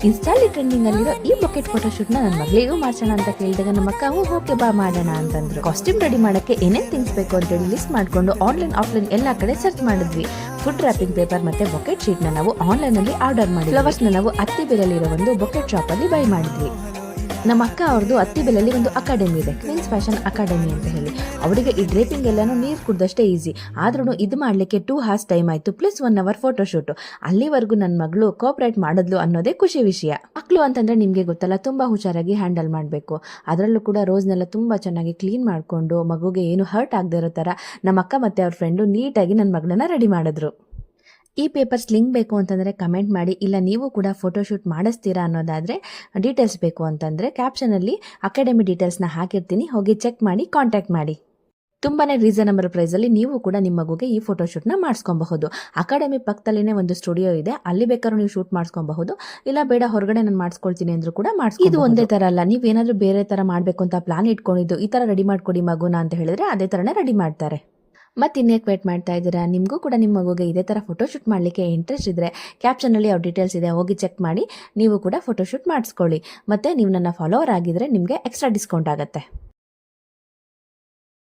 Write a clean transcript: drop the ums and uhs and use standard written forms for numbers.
ಇನ್ಸ್ಟಾಲಿ trending ಅಲ್ಲಿರೋ ಈ bucket photoshoot ನನ್ನ ಮಗಳಿಗೂ ಮಾಡ್ಸೋಣ ಅಂತ ಕೇಳಿದಾಗ ನಮ್ಮ ಅಕ್ಕ ಓಕೆ ಬಾ ಮಾಡೋಣ ಅಂತಂದ್ರು. ಕಾಸ್ಟ್ಯೂಮ್ ರೆಡಿ ಮಾಡಕ್ಕೆ ಏನೇನ್ ಥಿಂಗ್ಸ್ ಬೇಕು ಅಂತೇಳಿ ಲಿಸ್ಟ್ ಮಾಡ್ಕೊಂಡು ಆನ್ಲೈನ್ ಆಫ್ಲೈನ್ ಎಲ್ಲಾ ಕಡೆ ಸರ್ಚ್ ಮಾಡಿದ್ವಿ. ಫುಡ್ ರ್ಯಾಪಿಂಗ್ ಪೇಪರ್ ಮತ್ತೆ ಬಕೆಟ್ ಶೀಟ್ ನ ನಾವು ಆನ್ಲೈನ್ ಅಲ್ಲಿ ಆರ್ಡರ್ ಮಾಡಿ ಫ್ಲವರ್ಸ್ ನ ನಾವು ಅತ್ತಿಬೆಲೆಯಲ್ಲಿರೋ ಒಂದು ಬಕೆಟ್ ಶಾಪ್ ಅಲ್ಲಿ ಬೈ ಮಾಡಿದ್ವಿ. ನಮ್ಮ ಅಕ್ಕ ಅವ್ರದ್ದು ಅತ್ತಿಬೆಲೆಯಲ್ಲಿ ಒಂದು ಅಕಾಡೆಮಿ ಇದೆ, ಕ್ವೀನ್ಸ್ ಫ್ಯಾಷನ್ ಅಕಾಡೆಮಿ ಅಂತ ಹೇಳಿ. ಅವರಿಗೆ ಈ ಡ್ರೇಪಿಂಗ್ ಎಲ್ಲಾನು ನೀರು ಕುಡ್ದಷ್ಟೇ ಈಸಿ. ಆದ್ರೂ ಇದು ಮಾಡ್ಲಿಕ್ಕೆ 2 hours ಟೈಮ್ ಆಯ್ತು, ಪ್ಲಸ್ 1 hour ಫೋಟೋಶೂಟ್. ಅಲ್ಲಿವರೆಗೂ ನನ್ನ ಮಗಳು ಕೋಆಪರೇಟ್ ಮಾಡಿದ್ಲು ಅನ್ನೋದೇ ಖುಷಿ ವಿಷಯ. ಮಕ್ಕಳು ಅಂತಂದ್ರೆ ನಿಮ್ಗೆ ಗೊತ್ತಲ್ಲ, ತುಂಬಾ ಹುಷಾರಾಗಿ ಹ್ಯಾಂಡಲ್ ಮಾಡಬೇಕು. ಅದರಲ್ಲೂ ಕೂಡ ರೋಸ್ನೆಲ್ಲ ತುಂಬಾ ಚೆನ್ನಾಗಿ ಕ್ಲೀನ್ ಮಾಡ್ಕೊಂಡು ಮಗುಗೆ ಏನು ಹರ್ಟ್ ಆಗದೆ ಇರೋ ತರ ನಮ್ಮ ಅಕ್ಕ ಮತ್ತೆ ಅವ್ರ ಫ್ರೆಂಡು ನೀಟಾಗಿ ನನ್ನ ಮಗಳನ್ನ ರೆಡಿ ಮಾಡಿದ್ರು. ಈ ಪೇಪರ್ಸ್ ಲಿಂಕ್ ಬೇಕು ಅಂತಂದರೆ ಕಮೆಂಟ್ ಮಾಡಿ. ಇಲ್ಲ ನೀವು ಕೂಡ ಫೋಟೋಶೂಟ್ ಮಾಡಿಸ್ತೀರಾ ಅನ್ನೋದಾದರೆ, ಡೀಟೇಲ್ಸ್ ಬೇಕು ಅಂತಂದರೆ ಕ್ಯಾಪ್ಷನಲ್ಲಿ ಅಕಾಡೆಮಿ ಡೀಟೇಲ್ಸ್ನ ಹಾಕಿರ್ತೀನಿ, ಹೋಗಿ ಚೆಕ್ ಮಾಡಿ ಕಾಂಟ್ಯಾಕ್ಟ್ ಮಾಡಿ. ತುಂಬಾ ರೀಸನಬಲ್ ಪ್ರೈಸಲ್ಲಿ ನೀವು ಕೂಡ ನಿಮ್ಮ ಮಗುಗೆ ಈ ಫೋಟೋಶೂಟ್ನ ಮಾಡಿಸ್ಕೊಬಹುದು. ಅಕಾಡೆಮಿ ಪಕ್ಕದಲ್ಲಿನೇ ಒಂದು ಸ್ಟುಡಿಯೋ ಇದೆ, ಅಲ್ಲಿ ಬೇಕಾದ್ರೂ ನೀವು ಶೂಟ್ ಮಾಡಿಸ್ಕೊಬಹುದು. ಇಲ್ಲ ಬೇಡ ಹೊರಗಡೆ ನಾನು ಮಾಡಿಸ್ಕೊಳ್ತೀನಿ ಅಂದ್ರೂ ಕೂಡ ಮಾಡಿಸ್ಕೊಂಡು. ಇದು ಒಂದೇ ಥರ ಅಲ್ಲ, ನೀವೇನಾದರೂ ಬೇರೆ ಥರ ಮಾಡಬೇಕು ಅಂತ ಪ್ಲಾನ್ ಇಟ್ಕೊಂಡಿದ್ದು ಈ ಥರ ರೆಡಿ ಮಾಡ್ಕೊಡಿ ಮಗುನ ಅಂತ ಹೇಳಿದ್ರೆ ಅದೇ ಥರನೇ ರೆಡಿ ಮಾಡ್ತಾರೆ. ಮತ್ತೆ ಇನ್ನೇಕೆ ವೇಟ್ ಮಾಡ್ತಾ ಇದ್ದೀರಾ? ನಿಮಗೂ ಕೂಡ ನಿಮ್ಮ ಮಗುಗೆ ಇದೇ ಥರ ಫೋಟೋಶೂಟ್ ಮಾಡಲಿಕ್ಕೆ ಇಂಟ್ರೆಸ್ಟ್ ಇದ್ದರೆ ಕ್ಯಾಪ್ಷನಲ್ಲಿ ಅವ್ರ ಡೀಟೇಲ್ಸ್ ಇದೆ, ಹೋಗಿ ಚೆಕ್ ಮಾಡಿ ನೀವು ಕೂಡ ಫೋಟೋಶೂಟ್ ಮಾಡಿಸ್ಕೊಳ್ಳಿ. ಮತ್ತು ನೀವು ನನ್ನ ಫಾಲೋವರ್ ಆಗಿದ್ದರೆ ನಿಮಗೆ ಎಕ್ಸ್ಟ್ರಾ ಡಿಸ್ಕೌಂಟ್ ಆಗುತ್ತೆ.